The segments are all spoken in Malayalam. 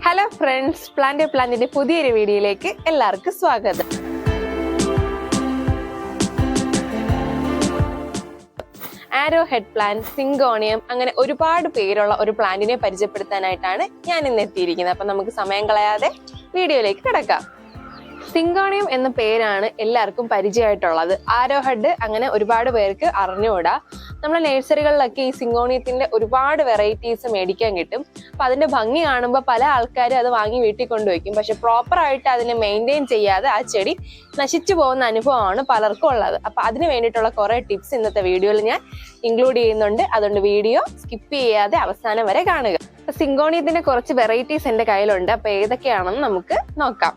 ഹലോ ഫ്രണ്ട്സ്, പ്ലാന്റിന്റെ പുതിയൊരു വീഡിയോയിലേക്ക് എല്ലാവർക്കും സ്വാഗതം. ആരോ ഹെഡ് പ്ലാന്റ്, സിങ്കോണിയം, അങ്ങനെ ഒരുപാട് പേരുള്ള ഒരു പ്ലാന്റിനെ പരിചയപ്പെടുത്താനായിട്ടാണ് ഞാൻ ഇന്ന് എത്തിയിരിക്കുന്നത്. അപ്പൊ നമുക്ക് സമയം കളയാതെ വീഡിയോയിലേക്ക് കിടക്കാം. സിങ്കോണിയം എന്ന പേരാണ് എല്ലാവർക്കും പരിചയമായിട്ടുള്ളത്. ആരോ ഹെഡ് അങ്ങനെ ഒരുപാട് പേർക്ക് അറിഞ്ഞുകൂടാ. നമ്മളെ നഴ്സറികളിലൊക്കെ ഈ സിങ്കോണിയത്തിന്റെ ഒരുപാട് വെറൈറ്റീസ് മേടിക്കാൻ കിട്ടും. അപ്പൊ അതിന്റെ ഭംഗി കാണുമ്പോൾ പല ആൾക്കാരും അത് വാങ്ങി വീട്ടിൽ കൊണ്ടുവയ്ക്കും. പക്ഷെ പ്രോപ്പറായിട്ട് അതിനെ മെയിൻറ്റെയിൻ ചെയ്യാതെ ആ ചെടി നശിച്ചു പോകുന്ന അനുഭവമാണ് പലർക്കും ഉള്ളത്. അപ്പൊ അതിന് വേണ്ടിയിട്ടുള്ള കുറെ ടിപ്സ് ഇന്നത്തെ വീഡിയോയിൽ ഞാൻ ഇൻക്ലൂഡ് ചെയ്യുന്നുണ്ട്. അതുകൊണ്ട് വീഡിയോ സ്കിപ്പ് ചെയ്യാതെ അവസാനം വരെ കാണുക. സിങ്കോണിയത്തിന്റെ കുറച്ച് വെറൈറ്റീസ് എൻ്റെ കയ്യിലുണ്ട്. അപ്പൊ ഏതൊക്കെയാണെന്ന് നമുക്ക് നോക്കാം.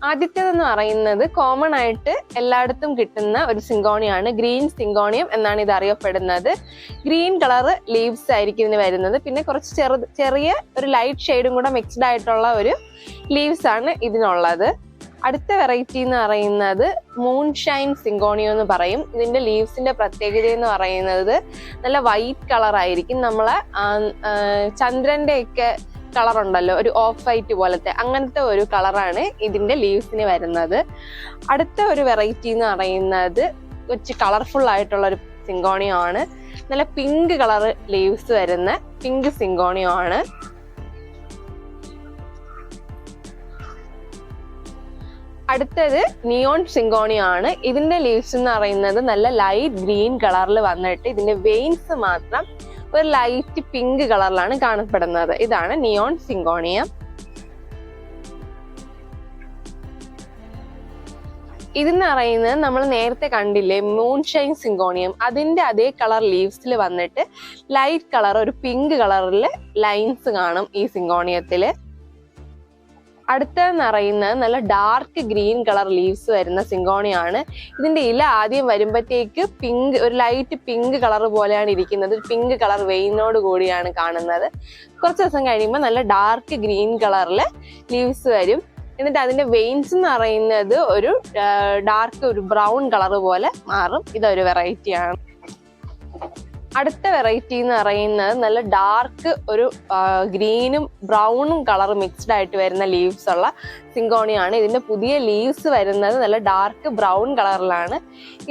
ആദ്യത്തേതെന്ന് പറയുന്നത് കോമൺ ആയിട്ട് എല്ലായിടത്തും കിട്ടുന്ന ഒരു സിങ്കോണിയാണ്. ഗ്രീൻ സിങ്കോണിയം എന്നാണ് ഇത് അറിയപ്പെടുന്നത്. ഗ്രീൻ കളർ ലീവ്സ് ആയിരിക്കും ഇതിന് വരുന്നത്. പിന്നെ കുറച്ച് ചെറിയ ഒരു ലൈറ്റ് ഷെയ്ഡും കൂടെ മിക്സ്ഡ് ആയിട്ടുള്ള ഒരു ലീവ്സ് ആണ് ഇതിനുള്ളത്. അടുത്ത വെറൈറ്റി എന്ന് പറയുന്നത് മൂൺഷൈൻ സിങ്കോണിയം എന്ന് പറയും. ഇതിന്റെ ലീവ്സിന്റെ പ്രത്യേകത എന്ന് പറയുന്നത് നല്ല വൈറ്റ് കളർ ആയിരിക്കും. നമ്മളെ ചന്ദ്രന്റെ ഒക്കെ കളർ ഉണ്ടല്ലോ, ഒരു ഓഫ് വൈറ്റ് പോലത്തെ അങ്ങനത്തെ ഒരു കളറാണ് ഇതിന്റെ ലീവ്സിന് വരുന്നത്. അടുത്ത ഒരു വെറൈറ്റി എന്ന് പറയുന്നത് കുറച്ച് കളർഫുൾ ആയിട്ടുള്ള ഒരു സിങ്കോണിയം ആണ്. നല്ല പിങ്ക് കളർ ലീവ്സ് വരുന്ന പിങ്ക് സിങ്കോണിയം ആണ്. അടുത്തത് നിയോൺ സിങ്കോണിയം ആണ്. ഇതിന്റെ ലീവ്സ് എന്ന് പറയുന്നത് നല്ല ലൈറ്റ് ഗ്രീൻ കളറിൽ വന്നിട്ട് ഇതിന്റെ വെയിൻസ് മാത്രം ഒരു ലൈറ്റ് പിങ്ക് കളറിലാണ് കാണപ്പെടുന്നത്. ഇതാണ് നിയോൺ സിങ്കോണിയം. ഇതെന്ന് പറയുന്നത് നമ്മൾ നേരത്തെ കണ്ടില്ലേ മൂൺഷൈൻ സിങ്കോണിയം, അതിന്റെ അതേ കളർ ലീവ്സിൽ വന്നിട്ട് ലൈറ്റ് കളർ ഒരു പിങ്ക് കളറിൽ ലൈൻസ് കാണും ഈ സിങ്കോണിയത്തില്. അടുത്തതെന്ന് പറയുന്നത് നല്ല ഡാർക്ക് ഗ്രീൻ കളർ ലീവ്സ് വരുന്ന സിങ്കോണിയാണ്. ഇതിന്റെ ഇല ആദ്യം വരുമ്പോഴത്തേക്ക് പിങ്ക്, ഒരു ലൈറ്റ് പിങ്ക് കളർ പോലെയാണ് ഇരിക്കുന്നത്. പിങ്ക് കളർ വെയിനോട് കൂടിയാണ് കാണുന്നത്. കുറച്ച് ദിവസം കഴിയുമ്പോൾ നല്ല ഡാർക്ക് ഗ്രീൻ കളറിൽ ലീവ്സ് വരും. എന്നിട്ട് അതിന്റെ വെയിൻസ് എന്ന് പറയുന്നത് ഒരു ഡാർക്ക് ഒരു ബ്രൗൺ കളർ പോലെ മാറും. ഇതൊരു വെറൈറ്റിയാണ്. അടുത്ത വെറൈറ്റി എന്ന് പറയുന്നത് നല്ല ഡാർക്ക് ഒരു ഗ്രീനും ബ്രൗണും കളർ മിക്സ്ഡ് ആയിട്ട് വരുന്ന ലീവ്സ് ഉള്ള സിങ്കോണിയാണ്. ഇതിന്റെ പുതിയ ലീവ്സ് വരുന്നത് നല്ല ഡാർക്ക് ബ്രൗൺ കളറിലാണ്.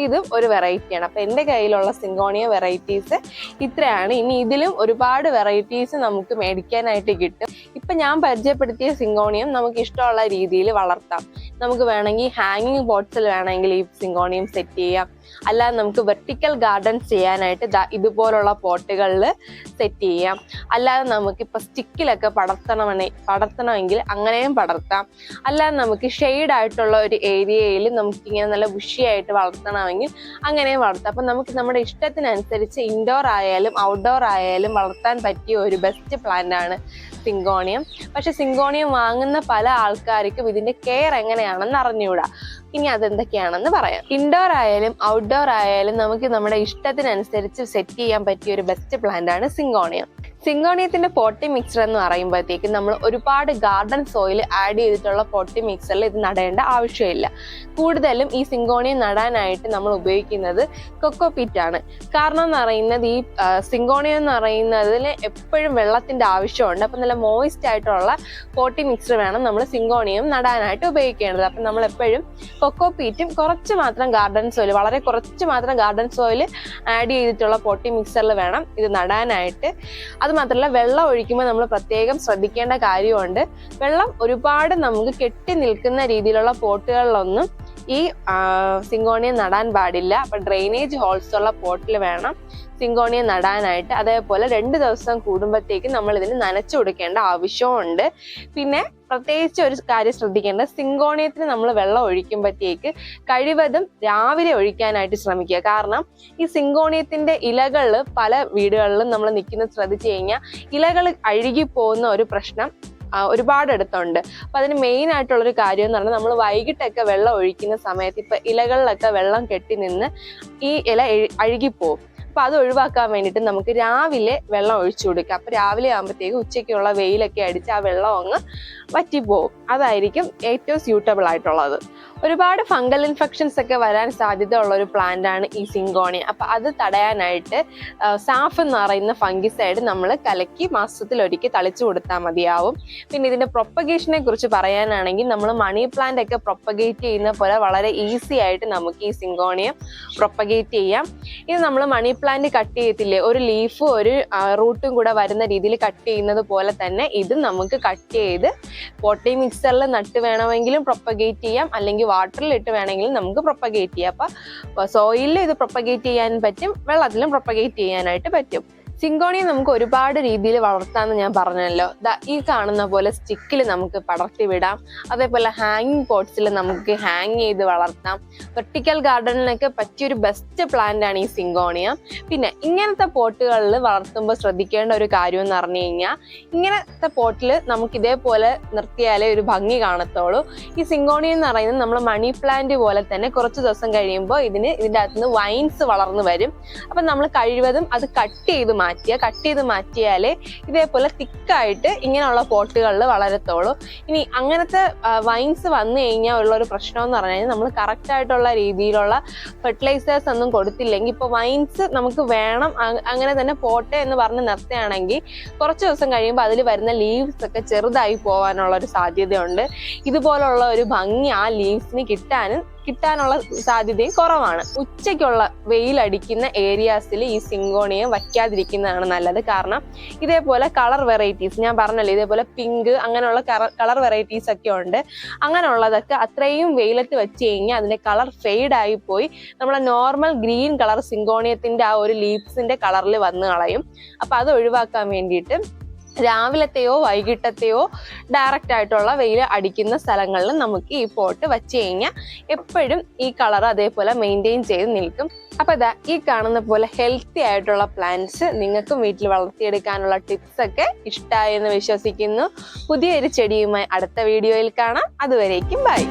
ഇതും ഒരു വെറൈറ്റിയാണ്. അപ്പൊ എൻ്റെ കയ്യിലുള്ള സിങ്കോണിയ വെറൈറ്റീസ് ഇത്രയാണ്. ഇനി ഇതിലും ഒരുപാട് വെറൈറ്റീസ് നമുക്ക് മേടിക്കാനായിട്ട് കിട്ടും. ഇപ്പൊ ഞാൻ പരിചയപ്പെടുത്തിയ സിങ്കോണിയം നമുക്ക് ഇഷ്ടമുള്ള രീതിയിൽ വളർത്താം. നമുക്ക് വേണമെങ്കിൽ ഹാങ്ങിങ് പോട്ട്സിൽ വേണമെങ്കിൽ ഈ സിങ്കോണിയം സെറ്റ് ചെയ്യാം. അല്ലാതെ നമുക്ക് വെർട്ടിക്കൽ ഗാർഡൻസ് ചെയ്യാനായിട്ട് ഇതുപോലുള്ള പോട്ടുകളിൽ സെറ്റ് ചെയ്യാം. അല്ലാതെ നമുക്ക് ഇപ്പൊ സ്റ്റിക്കിലൊക്കെ പടർത്തണമെങ്കിൽ അങ്ങനെയും പടർത്താം. അല്ലാതെ നമുക്ക് ഷെയ്ഡ് ആയിട്ടുള്ള ഒരു ഏരിയയിൽ നമുക്കിങ്ങനെ നല്ല ബുഷിയായിട്ട് വളർത്തണമെങ്കിൽ അങ്ങനെയും വളർത്താം. അപ്പൊ നമുക്ക് നമ്മുടെ ഇഷ്ടത്തിനനുസരിച്ച് ഇൻഡോർ ആയാലും ഔട്ട്ഡോർ ആയാലും വളർത്താൻ പറ്റിയ ഒരു ബെസ്റ്റ് പ്ലാന്റ് ആണ് സിങ്കോണിയം. പക്ഷെ സിങ്കോണിയം വാങ്ങുന്ന പല ആൾക്കാർക്കും ഇതിന്റെ കെയർ എങ്ങനെയാണെന്ന് അറിഞ്ഞുകൂടാ. ഇനി അതെന്തൊക്കെയാണെന്ന് പറയാം. ഇൻഡോർ ആയാലും ഔട്ട്ഡോർ ആയാലും നമുക്ക് നമ്മുടെ ഇഷ്ടത്തിനനുസരിച്ച് സെറ്റ് ചെയ്യാൻ പറ്റിയ ഒരു ബെസ്റ്റ് പ്ലാന്റ് ആണ് സിങ്കോണിയം. സിങ്കോണിയത്തിന്റെ പോട്ടി മിക്സർ എന്ന് പറയുമ്പോഴത്തേക്കും നമ്മൾ ഒരുപാട് ഗാർഡൻ സോയിൽ ആഡ് ചെയ്തിട്ടുള്ള പോട്ടി മിക്സറിൽ ഇത് നടേണ്ട ആവശ്യമില്ല. കൂടുതലും ഈ സിങ്കോണിയം നടാനായിട്ട് നമ്മൾ ഉപയോഗിക്കുന്നത് കൊക്കോപീറ്റ് ആണ്. കാരണം എന്ന് പറയുന്നത് ഈ സിങ്കോണിയം എന്ന് പറയുന്നതിന് എപ്പോഴും വെള്ളത്തിന്റെ ആവശ്യമുണ്ട്. അപ്പം നല്ല മോയിസ്റ്റ് ആയിട്ടുള്ള പോട്ടി മിക്സർ വേണം നമ്മൾ സിങ്കോണിയം നടാനായിട്ട് ഉപയോഗിക്കേണ്ടത്. അപ്പം നമ്മൾ എപ്പോഴും കൊക്കോപീറ്റും കുറച്ച് മാത്രം ഗാർഡൻ സോയിൽ, വളരെ കുറച്ച് മാത്രം ഗാർഡൻ സോയിൽ ആഡ് ചെയ്തിട്ടുള്ള പോട്ടി മിക്സറിൽ വേണം ഇത് നടാനായിട്ട്. അത് മാത്രമല്ല, വെള്ളം ഒഴിക്കുമ്പോൾ നമ്മൾ പ്രത്യേകം ശ്രദ്ധിക്കേണ്ട കാര്യമുണ്ട്. വെള്ളം ഒരുപാട് നമുക്ക് കെട്ടി നിൽക്കുന്ന രീതിയിലുള്ള പോട്ടുകളിലൊന്നും ഈ സിങ്കോണിയം നടാൻ പാടില്ല. അപ്പൊ ഡ്രെയിനേജ് ഹോൾസ് ഉള്ള പോട്ടിൽ വേണം സിങ്കോണിയം നടാനായിട്ട്. അതേപോലെ 2 ദിവസം കൂടുമ്പോഴത്തേക്ക് നമ്മൾ ഇതിന് നനച്ചു കൊടുക്കേണ്ട ആവശ്യമുണ്ട്. പിന്നെ പ്രത്യേകിച്ച് ഒരു കാര്യം ശ്രദ്ധിക്കേണ്ടത്, സിങ്കോണിയത്തിന് നമ്മൾ വെള്ളം ഒഴിക്കുമ്പോഴത്തേക്ക് കഴിവതും രാവിലെ ഒഴിക്കാനായിട്ട് ശ്രമിക്കുക. കാരണം ഈ സിങ്കോണിയത്തിന്റെ ഇലകൾ പല വീടുകളിലും നമ്മൾ നിൽക്കുന്നത് ശ്രദ്ധിച്ചു കഴിഞ്ഞാൽ ഇലകൾ അഴുകി പോകുന്ന ഒരു പ്രശ്നം ഒരുപാടെടുത്തുണ്ട്. അപ്പൊ അതിന് മെയിൻ ആയിട്ടുള്ളൊരു കാര്യം എന്ന് പറഞ്ഞാൽ നമ്മൾ വൈകിട്ടൊക്കെ വെള്ളം ഒഴിക്കുന്ന സമയത്ത് ഇപ്പൊ ഇലകളിലൊക്കെ വെള്ളം കെട്ടി നിന്ന് ഈ ഇല അഴുകിപ്പോവും. അപ്പൊ അത് ഒഴിവാക്കാൻ വേണ്ടിയിട്ട് നമുക്ക് രാവിലെ വെള്ളം ഒഴിച്ചു കൊടുക്കാം. അപ്പൊ രാവിലെ ആകുമ്പോഴത്തേക്ക് ഉച്ചയ്ക്കുള്ള വെയിലൊക്കെ അടിച്ച് ആ വെള്ളം അങ്ങ് വറ്റിപ്പോവും. അതായിരിക്കും ഏറ്റവും സ്യൂട്ടബിൾ ആയിട്ടുള്ളത്. ഒരുപാട് ഫംഗൽ ഇൻഫെക്ഷൻസ് ഒക്കെ വരാൻ സാധ്യത ഉള്ള ഒരു പ്ലാന്റ് ആണ് ഈ സിങ്കോണിയ. അപ്പൊ അത് തടയാനായിട്ട് സാഫ് എന്ന് പറയുന്ന ഫംഗിസൈഡ് നമ്മൾ കലക്കി മാസത്തിലൊരിക്കൽ തളിച്ചു കൊടുത്താൽ മതിയാവും. പിന്നെ ഇതിന്റെ പ്രൊപ്പഗേഷനെ കുറിച്ച് പറയാനാണെങ്കിൽ നമ്മൾ മണി പ്ലാന്റ് ഒക്കെ പ്രൊപ്പഗേറ്റ് ചെയ്യുന്ന പോലെ വളരെ ഈസി ആയിട്ട് നമുക്ക് ഈ സിങ്കോണിയ പ്രൊപ്പഗേറ്റ് ചെയ്യാം. ഇത് നമ്മൾ മണി പ്ലാന്റ് കട്ട് ചെയ്യത്തില്ലേ, ഒരു ലീഫും ഒരു റൂട്ടും കൂടെ വരുന്ന രീതിയിൽ കട്ട് ചെയ്യുന്നത് പോലെ തന്നെ ഇത് നമുക്ക് കട്ട് ചെയ്ത് പോട്ടി മിക്സറിൽ നട്ട് വേണമെങ്കിലും പ്രൊപ്പഗേറ്റ് ചെയ്യാം, അല്ലെങ്കിൽ വാട്ടറിൽ ഇട്ട് വേണമെങ്കിലും നമുക്ക് പ്രൊപ്പഗേറ്റ് ചെയ്യാം. അപ്പൊ സോയിലിൽ ഇത് പ്രൊപ്പഗേറ്റ് ചെയ്യാൻ പറ്റും, വെള്ളത്തിലും പ്രൊപ്പഗേറ്റ് ചെയ്യാനായിട്ട് പറ്റും. സിങ്കോണിയ നമുക്ക് ഒരുപാട് രീതിയിൽ വളർത്താമെന്ന് ഞാൻ പറഞ്ഞല്ലോ. ഈ കാണുന്ന പോലെ സ്റ്റിക്കിൽ നമുക്ക് പടർത്തി വിടാം, അതേപോലെ ഹാങ്ങിങ് പോട്ട്സിൽ നമുക്ക് ഹാങ് ചെയ്ത് വളർത്താം. വെർട്ടിക്കൽ ഗാർഡനിലൊക്കെ പറ്റിയൊരു ബെസ്റ്റ് പ്ലാന്റ് ആണ് ഈ സിങ്കോണിയ. പിന്നെ ഇങ്ങനത്തെ പോട്ടുകളിൽ വളർത്തുമ്പോൾ ശ്രദ്ധിക്കേണ്ട ഒരു കാര്യം എന്ന് പറഞ്ഞു കഴിഞ്ഞാൽ, ഇങ്ങനത്തെ പോട്ടിൽ നമുക്ക് ഇതേപോലെ നിർത്തിയാലേ ഒരു ഭംഗി കാണത്തുള്ളൂ. ഈ സിങ്കോണിയ എന്ന് പറയുന്നത് നമ്മൾ മണി പ്ലാന്റ് പോലെ തന്നെ കുറച്ച് ദിവസം കഴിയുമ്പോൾ ഇതിന്റെ അകത്തുനിന്ന് വൈൻസ് വളർന്നു വരും. അപ്പൊ നമ്മൾ കഴിവതും അത് കട്ട് ചെയ്ത് മാറ്റിയാലേ ഇതേപോലെ തിക്കായിട്ട് ഇങ്ങനെയുള്ള പോട്ടുകളിൽ വളരത്തുള്ളൂ. ഇനി അങ്ങനത്തെ വൈൻസ് വന്നു കഴിഞ്ഞാൽ ഉള്ള ഒരു പ്രശ്നം എന്ന് പറഞ്ഞു കഴിഞ്ഞാൽ, നമ്മൾ കറക്റ്റ് ആയിട്ടുള്ള രീതിയിലുള്ള ഫെർട്ടിലൈസേഴ്സ് ഒന്നും കൊടുത്തില്ലെങ്കിൽ, ഇപ്പോൾ വൈൻസ് നമുക്ക് വേണം അങ്ങനെ തന്നെ പോട്ടെ എന്ന് പറഞ്ഞ് നിർത്തുകയാണെങ്കിൽ കുറച്ച് ദിവസം കഴിയുമ്പോൾ അതിൽ വരുന്ന ലീവ്സ് ഒക്കെ ചെറുതായി പോകാനുള്ള ഒരു സാധ്യതയുണ്ട്. ഇതുപോലുള്ള ഒരു ഭംഗി ആ ലീവ്സിന് കിട്ടാനുള്ള സാധ്യതയും കുറവാണ്. ഉച്ചയ്ക്കുള്ള വെയിലടിക്കുന്ന ഏരിയാസിൽ ഈ സിങ്കോണിയ വയ്ക്കാതിരിക്കുന്നതാണ് നല്ലത്. കാരണം ഇതേപോലെ കളർ വെറൈറ്റീസ് ഞാൻ പറഞ്ഞല്ലോ, ഇതേപോലെ പിങ്ക് അങ്ങനെയുള്ള കളർ വെറൈറ്റീസ് ഒക്കെ ഉണ്ട്. അങ്ങനെയുള്ളതൊക്കെ അത്രയും വെയിലത്ത് വെച്ച് കഴിഞ്ഞാൽ അതിന്റെ കളർ ഫെയ്ഡ് ആയി പോയി നമ്മളെ നോർമൽ ഗ്രീൻ കളർ സിങ്കോണിയത്തിന്റെ ആ ഒരു ലീവ്സിന്റെ കളറിൽ വന്ന് കളയും. അപ്പൊ അത് ഒഴിവാക്കാൻ വേണ്ടിയിട്ട് രാവിലത്തെയോ വൈകിട്ടത്തെയോ ഡയറക്റ്റ് ആയിട്ടുള്ള വെയിൽ അടിക്കുന്ന സ്ഥലങ്ങളിൽ നമുക്ക് ഈ പോട്ട് വെച്ച് കഴിഞ്ഞാൽ എപ്പോഴും ഈ കളർ അതേപോലെ മെയിൻറ്റെയിൻ ചെയ്ത് നിൽക്കും. അപ്പൊ ഈ കാണുന്ന പോലെ ഹെൽത്തി ആയിട്ടുള്ള പ്ലാന്റ്സ് നിങ്ങൾക്കും വീട്ടിൽ വളർത്തിയെടുക്കാനുള്ള ടിപ്സ് ഒക്കെ ഇഷ്ടമായി എന്ന് വിശ്വസിക്കുന്നു. പുതിയൊരു ചെടിയുമായി അടുത്ത വീഡിയോയിൽ കാണാം. അതുവരേക്കും ബൈ.